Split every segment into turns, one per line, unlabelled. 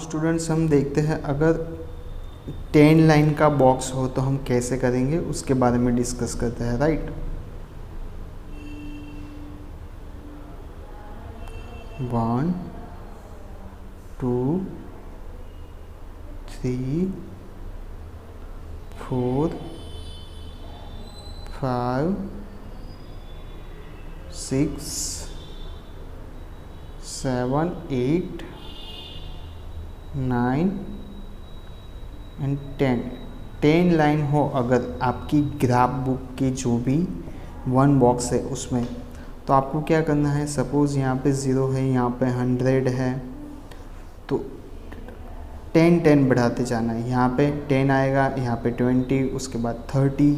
Students हम देखते हैं अगर 10 लाइन का बॉक्स हो तो हम कैसे करेंगे उसके बारे में डिस्कस करते हैं, राइट। 1 2 3 4 5 6 7 8 9 एंड 10 लाइन हो अगर आपकी ग्राफ बुक की जो भी 1 बॉक्स है उसमें, तो आपको क्या करना है, सपोज़ यहाँ पे 0 है, यहाँ पे 100 है, तो 10 बढ़ाते जाना है। यहाँ पे 10 आएगा, यहाँ पे 20, उसके बाद 30,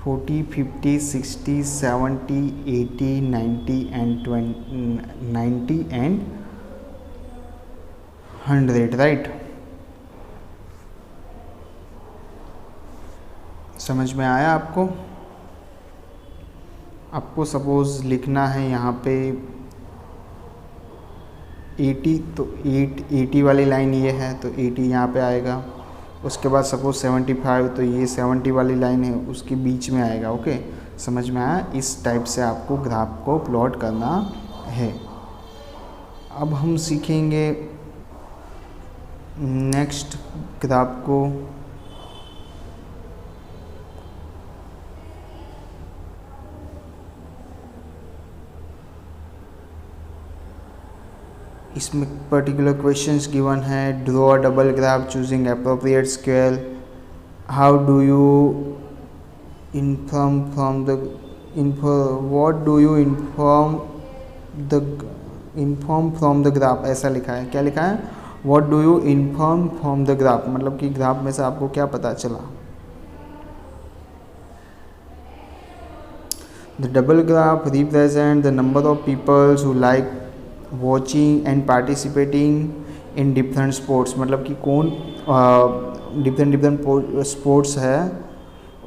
40, 50, 60, 70, 80, 90 एंड 90 एंड 100, राइट। समझ में आया आपको? आपको सपोज़ लिखना है यहाँ पे 80, तो 80 वाली लाइन ये है, तो 80 यहाँ पे आएगा। उसके बाद सपोज 75, तो ये 70 वाली लाइन है, उसके बीच में आएगा। ओके, समझ में आया? इस टाइप से आपको ग्राफ को प्लॉट करना है। अब हम सीखेंगे नेक्स्ट ग्राफ को। इसमें पर्टिकुलर क्वेश्चंस गिवन है। Draw a double graph choosing appropriate scale. How do you inform from the what do you inform from the graph, ऐसा लिखा है। क्या लिखा है? What do you inform from the graph, मतलब कि ग्राफ में से आपको क्या पता चला। The double graph represent the number of peoples who like watching and participating in different sports, मतलब कि कौन डिफरेंट स्पोर्ट्स है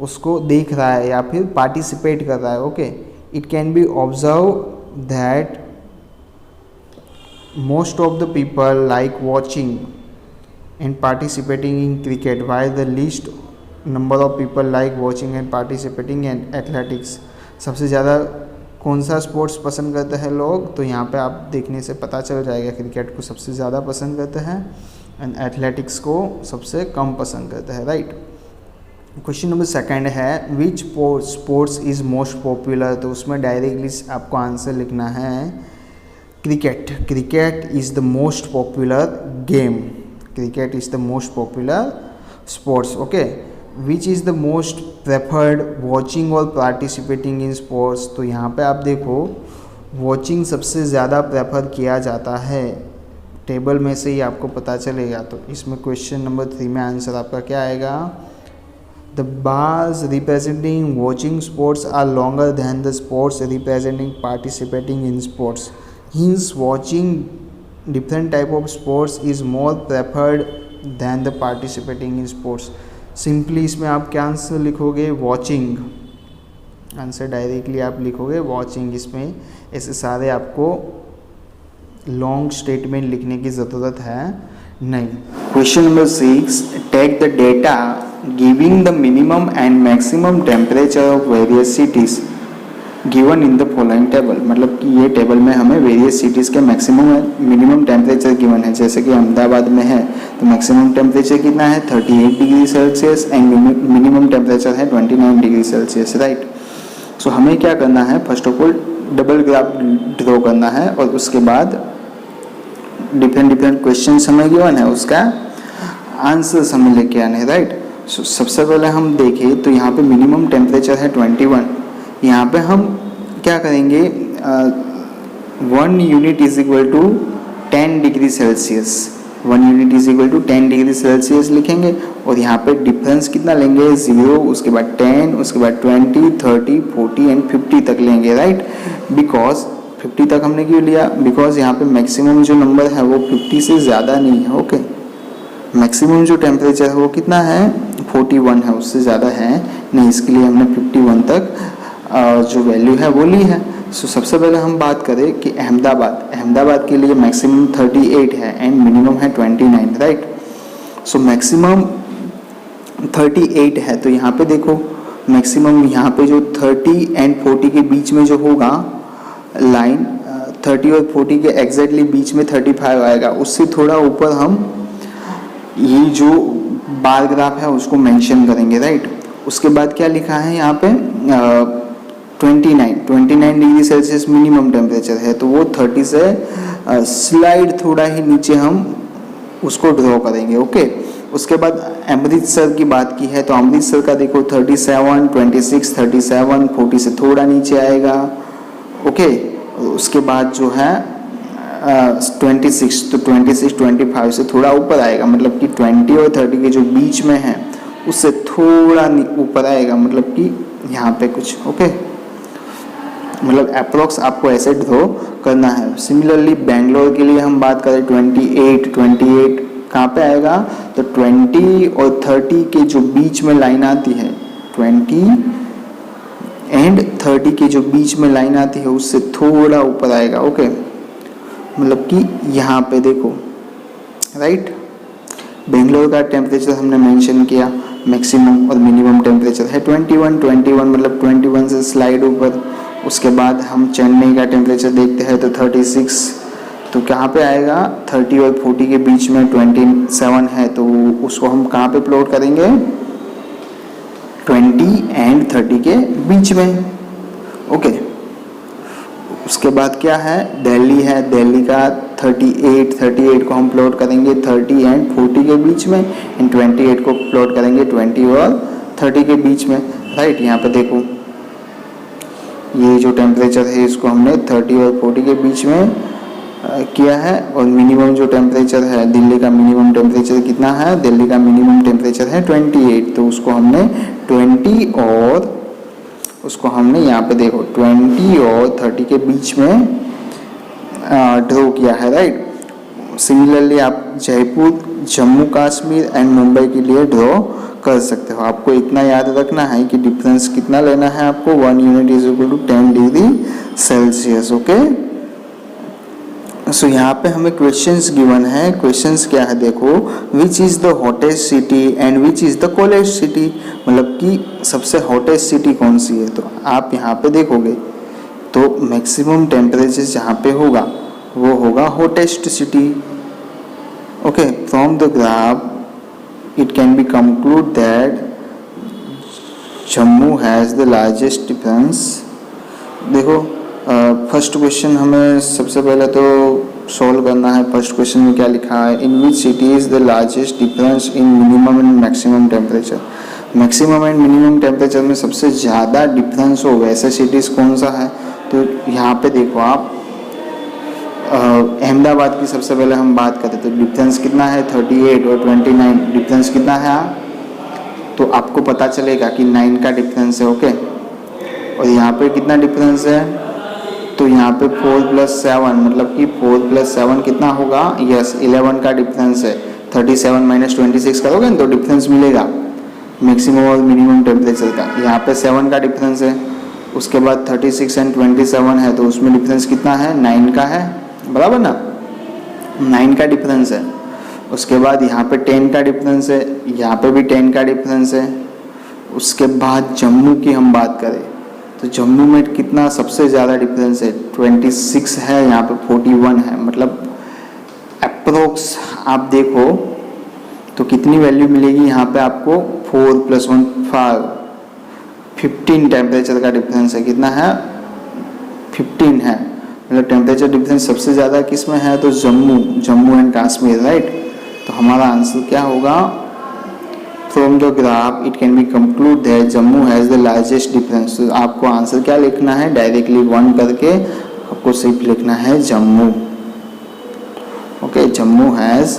उसको देख रहा है या फिर पार्टिसिपेट कर रहा है। Okay, it can be observe that most of the people like watching and participating in cricket while the least number of people like watching and participating in athletics. सबसे ज़्यादा कौन सा स्पोर्ट्स पसंद करते हैं लोग, तो यहाँ पे आप देखने से पता चल जाएगा क्रिकेट को सबसे ज़्यादा पसंद करते हैं एंड एथलेटिक्स को सबसे कम पसंद करते हैं, राइट। क्वेश्चन नंबर 2 है विच स्पोर्ट्स इज़ मोस्ट पॉपुलर, तो उसमें डायरेक्टली आपको आंसर लिखना है cricket. Cricket is the most popular game, cricket is the most popular sports. Okay, which is the most preferred watching और पार्टिसिपेटिंग इन स्पोर्ट्स, तो यहाँ पे आप देखो वॉचिंग सबसे ज़्यादा प्रेफर किया जाता है, टेबल में से ही आपको पता चलेगा। तो इसमें क्वेश्चन नंबर 3 में आंसर आपका क्या आएगा? The bars representing watching sports are longer than the sports representing participating in sports, hence watching different type of sports is more preferred than the participating in sports. Simply इसमें आप क्या answer लिखोगे? Watching. Answer directly आप लिखोगे watching. इसमें ऐसे सारे आपको लॉन्ग स्टेटमेंट लिखने की ज़रूरत है नहीं। Question number 6, take the data giving the minimum and maximum temperature of various cities given in the following table, मतलब कि ये टेबल में हमें वेरियस सिटीज़ के मैक्सिमम मिनिमम टेम्परेचर गिवन है। जैसे कि अहमदाबाद में है तो मैक्सिमम टेम्परेचर कितना है? 38 degree Celsius and minimum temperature है 29 डिग्री सेल्सियस, राइट। सो हमें क्या करना है? First of all double graph draw करना है और उसके बाद डिफरेंट क्वेश्चन हमें गिवन है, उसका आंसर हमें लेके आने हैं, राइट। सो सबसे पहले हम देखें तो यहाँ पे मिनिमम टेम्परेचर है 21। यहाँ पे हम क्या करेंगे? 1 unit is equal to 10 degree Celsius, 1 unit is equal to 10 degree Celsius लिखेंगे और यहाँ पे डिफरेंस कितना लेंगे? 0, उसके बाद 10, उसके बाद 20, 30, 40 एंड 50 तक लेंगे, राइट। बिकॉज 50 तक हमने क्यों लिया? बिकॉज यहाँ पे मैक्सिमम जो नंबर है वो 50 से ज़्यादा नहीं है। ओके, मैक्सिमम जो टेम्परेचर है वो कितना है? 41 है, उससे ज़्यादा है नहीं, इसके लिए हमने 51 तक जो वैल्यू है वो ली है। सबसे पहले हम बात करें कि अहमदाबाद के लिए मैक्सिमम 38 है एंड मिनिमम है 29, राइट। सो मैक्सिमम 38 है, तो यहाँ पे देखो मैक्सिमम यहाँ पे जो 30 एंड 40 के बीच में जो होगा लाइन, 30 और 40 के एग्जैक्टली बीच में 35 आएगा, उससे थोड़ा ऊपर हम ये जो बार ग्राफ है उसको मेंशन करेंगे, राइट। उसके बाद क्या लिखा है यहाँ पे 29 डिग्री सेल्सियस मिनिमम टेम्परेचर है, तो वो 30 से स्लाइड थोड़ा ही नीचे हम उसको ड्रॉ करेंगे, ओके। उसके बाद अमृतसर की बात की है तो अमृतसर का देखो 37, 26, 37, 40 से थोड़ा नीचे आएगा, ओके। उसके बाद जो है 26, तो 26, 25 से थोड़ा ऊपर आएगा, मतलब कि 20 और 30 के जो बीच में है उससे थोड़ा ऊपर आएगा, मतलब कि यहाँ पे कुछ, ओके। मतलब अप्रोक्स आपको ऐसे ड्रॉ करना है। सिमिलरली बेंगलोर के लिए हम बात करें 28 कहाँ पे आएगा, तो 20 और 30 के जो बीच में लाइन आती है, 20 एंड 30 के जो बीच में लाइन आती है उससे थोड़ा ऊपर आएगा, ओके। मतलब कि यहाँ पे देखो, राइट। बेंगलोर का टेम्परेचर हमने मेंशन किया, मैक्सिमम और मिनिमम टेम्परेचर है 21, मतलब 21 से स्लाइड ऊपर। उसके बाद हम चेन्नई का टेम्परेचर देखते हैं तो 36, तो कहाँ पे आएगा, 30 और 40 के बीच में 27 है, तो उसको हम कहाँ पे प्लॉट करेंगे, 20 एंड 30 के बीच में, ओके। उसके बाद क्या है, दिल्ली का 38 को हम प्लॉट करेंगे 30 एंड 40 के बीच में, एंड 28 को प्लॉट करेंगे 20 और 30 के बीच में, राइट। यहाँ पे देखो ये जो टेम्परेचर है इसको हमने 30 और 40 के बीच में किया है। और मिनिमम जो टेम्परेचर है, दिल्ली का मिनिमम टेम्परेचर कितना है, दिल्ली का मिनिमम टेम्परेचर है 28, तो उसको हमने 20 और उसको हमने यहाँ पे देखो 20 और 30 के बीच में ड्रॉ किया है, राइट। सिमिलरली आप जयपुर, जम्मू कश्मीर एंड मुंबई के लिए ड्रॉ कर सकते हो। आपको इतना याद रखना है कि डिफरेंस कितना लेना है आपको, 1 unit is equal to 10 degree Celsius, okay. So यहाँ पे हमें क्वेश्चंस गिवन है। क्वेश्चंस क्या है देखो, which is the hottest city and which is the coldest city, मतलब कि सबसे हॉटेस्ट सिटी कौन सी है। तो आप यहाँ पे देखोगे तो मैक्सिमम टेम्परेचर जहाँ पे होगा वो होगा hottest city, okay. From the graph it can be conclude that Jammu has the largest difference. देखो फर्स्ट क्वेश्चन हमें सबसे पहले तो सॉल्व करना है। फर्स्ट क्वेश्चन में क्या लिखा है, in which city is the largest difference in minimum and maximum temperature. Maximum and minimum temperature में सबसे ज़्यादा डिफरेंस हो वैसे सिटीज़ कौन सा है, तो यहाँ पे देखो आप अहमदाबाद की सबसे पहले हम बात करें तो डिफरेंस कितना है 38 और 29, डिफरेंस कितना है, तो आपको पता चलेगा कि 9 का डिफरेंस है, ओके। और यहाँ पे कितना डिफरेंस है, तो यहाँ पे 4 + 7 मतलब कि 4 + 7 कितना होगा, यस 11 का डिफरेंस है। 37 - 26 करोगे तो डिफरेंस मिलेगा मैक्सिमम और मिनिमम टेम्परेचर का। यहाँ पे 7 का डिफरेंस है। उसके बाद 36 एंड 27 है, तो उसमें डिफरेंस कितना है, 9 का है, बराबर ना, 9 का डिफरेंस है। उसके बाद यहाँ पे 10 का डिफरेंस है, यहाँ पे भी 10 का डिफरेंस है। उसके बाद जम्मू की हम बात करें तो जम्मू में कितना सबसे ज़्यादा डिफरेंस है, 26 है, यहाँ पे 41 है। मतलब अप्रोक्स आप देखो तो कितनी वैल्यू मिलेगी यहाँ पे आपको, 4 + 1 5, 15 टेम्परेचर का डिफरेंस है। कितना है, 15 है। मतलब टेम्परेचर डिफरेंस सबसे ज़्यादा किस में है, तो जम्मू एंड कश्मीर, राइट। तो हमारा आंसर क्या होगा, from the graph it can be conclude that Jammu has the largest difference. तो आपको आंसर क्या लिखना है, डायरेक्टली 1 करके आपको सिर्फ लिखना है Jammu, okay. Jammu has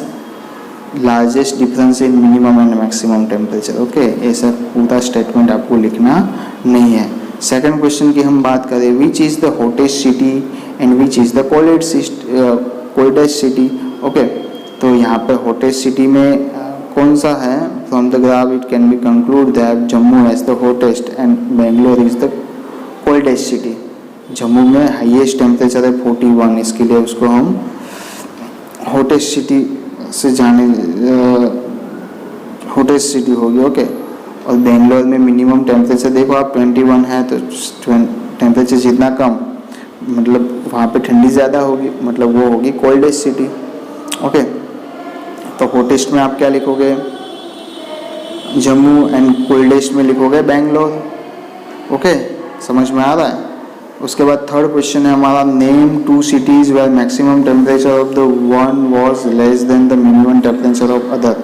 largest difference in minimum and maximum temperature, okay. ऐसा पूरा स्टेटमेंट आपको लिखना नहीं है। सेकंड क्वेश्चन की हम बात करें, which is the hottest city and which is the coldest city, okay. तो यहाँ पे हॉटेस्ट सिटी में कौन सा है, from the graph it can be conclude that Jammu has the hottest and Bangalore is the coldest city. Jammu में हाईएस्ट टेम्परेचर है 41, इसके लिए उसको हम हॉटेस्ट सिटी से हॉटेस्ट सिटी होगी। ओके, और बेंगलोर में मिनिमम टेम्परेचर देखो आप 21 है, तो टेम्परेचर जितना कम मतलब वहाँ पे ठंडी ज़्यादा होगी, मतलब वो होगी कोल्डेस्ट सिटी। ओके, तो हॉटेस्ट में आप क्या लिखोगे, जम्मू, एंड कोल्डेस्ट में लिखोगे बेंगलोर। ओके, समझ में आ रहा है। उसके बाद थर्ड क्वेश्चन है हमारा, name 2 cities where maximum temperature of the one was less than the minimum temperature of other.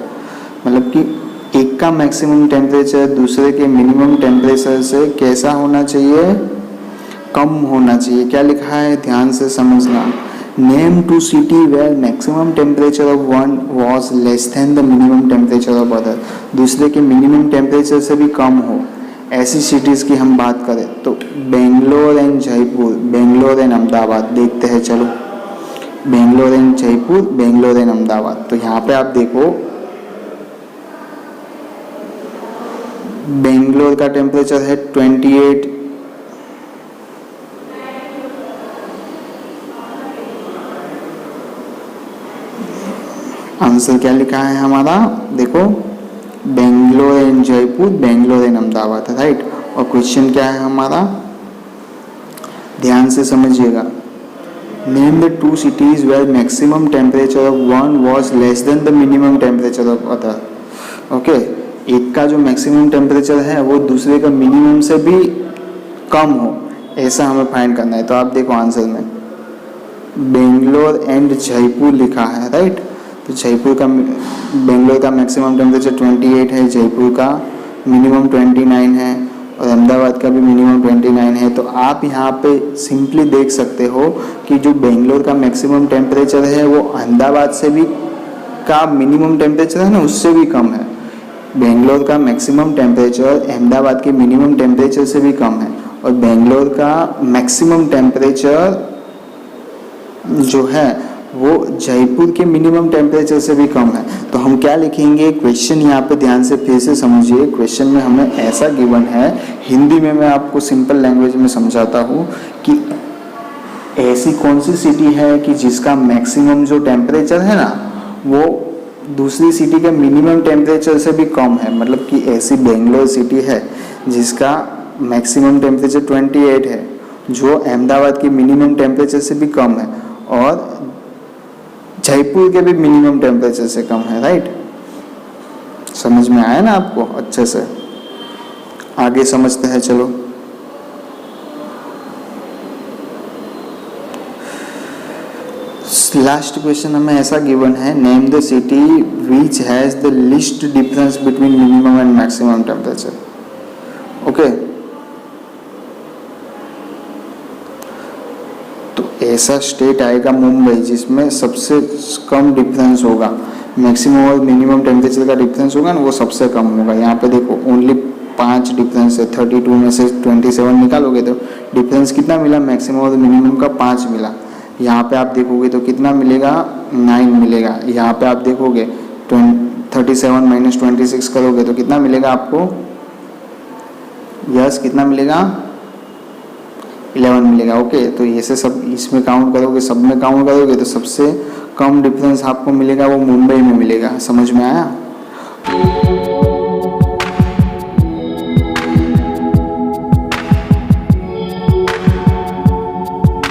मतलब कि एक का मैक्सिमम टेम्परेचर दूसरे के मिनिमम टेम्परेचर से कैसा होना चाहिए, कम होना चाहिए। क्या लिखा है ध्यान से समझना, name 2 cities where maximum temperature of one was less than the minimum temperature of other, दूसरे के मिनिमम टेम्परेचर से भी कम हो, ऐसी सिटीज़ की हम बात करें तो बेंगलोर एंड जयपुर, बेंगलोर एंड अहमदाबाद देखते हैं। चलो, बेंगलोर एंड जयपुर, बेंगलोर एंड अहमदाबाद। तो यहाँ पे आप देखो बेंगलोर का टेम्परेचर है 28, आंसर क्या लिखा है हमारा, देखो Bangalore and Jaipur, Bangalore and Ahmedabad, right. और क्वेश्चन क्या है हमारा, ध्यान से समझिएगा, name the 2 cities where maximum temperature of one was less than the minimum temperature of other. Okay, एक का जो मैक्सिमम टेम्परेचर है वो दूसरे का मिनिमम से भी कम हो, ऐसा हमें फाइंड करना है। तो आप देखो आंसर में बेंगलोर एंड जयपुर लिखा है, राइट। तो जयपुर का, बेंगलोर का मैक्सिमम टेम्परेचर 28 है, जयपुर का मिनिमम 29 है, और अहमदाबाद का भी मिनिमम 29 है। तो आप यहाँ पे सिंपली देख सकते हो कि जो बेंगलोर का मैक्सिमम टेम्परेचर है वो अहमदाबाद से भी का मिनिमम टेम्परेचर है ना, उससे भी कम है। बेंगलोर का मैक्सिमम टेम्परेचर अहमदाबाद के मिनिमम टेम्परेचर से भी कम है, और बेंगलोर का मैक्सिमम टेम्परेचर जो है वो जयपुर के मिनिमम टेम्परेचर से भी कम है। तो हम क्या लिखेंगे, क्वेश्चन यहाँ पे ध्यान से फिर से समझिए। क्वेश्चन में हमें ऐसा गिवन है, हिंदी में मैं आपको सिंपल लैंग्वेज में समझाता हूँ कि ऐसी कौन सी सिटी है कि जिसका मैक्सिमम जो टेम्परेचर है ना वो दूसरी सिटी के मिनिमम टेम्परेचर से भी कम है। मतलब कि ऐसी बेंगलोर सिटी है जिसका मैक्सिमम टेम्परेचर 28 है, जो अहमदाबाद के मिनिमम टेम्परेचर से भी कम है, और जयपुर के भी मिनिमम टेम्परेचर से कम है, राइट। समझ में आया ना आपको अच्छे से। आगे समझते हैं, चलो। लास्ट क्वेश्चन हमें ऐसा गिवन है, name the city which has the least difference between minimum and maximum temperature. Okay, ऐसा स्टेट आएगा मुंबई जिसमें सबसे कम डिफरेंस होगा, मैक्सिमम और मिनिमम टेम्परेचर का डिफरेंस होगा ना वो सबसे कम होगा। यहाँ पे देखो ओनली 5 डिफरेंस है, 32 में से 27 निकालोगे तो डिफरेंस कितना मिला, मैक्सिमम और मिनिमम का 5 मिला। यहाँ पे आप देखोगे तो कितना मिलेगा, 9 मिलेगा। यहाँ पे आप देखोगे 37 माइनस 26 करोगे तो कितना मिलेगा आपको, यस कितना मिलेगा, 11 मिलेगा। ओके, तो ऐसे सब इसमें काउंट करोगे, सब में काउंट करोगे तो सबसे कम डिफरेंस आपको मिलेगा वो मुंबई में मिलेगा। समझ में आया।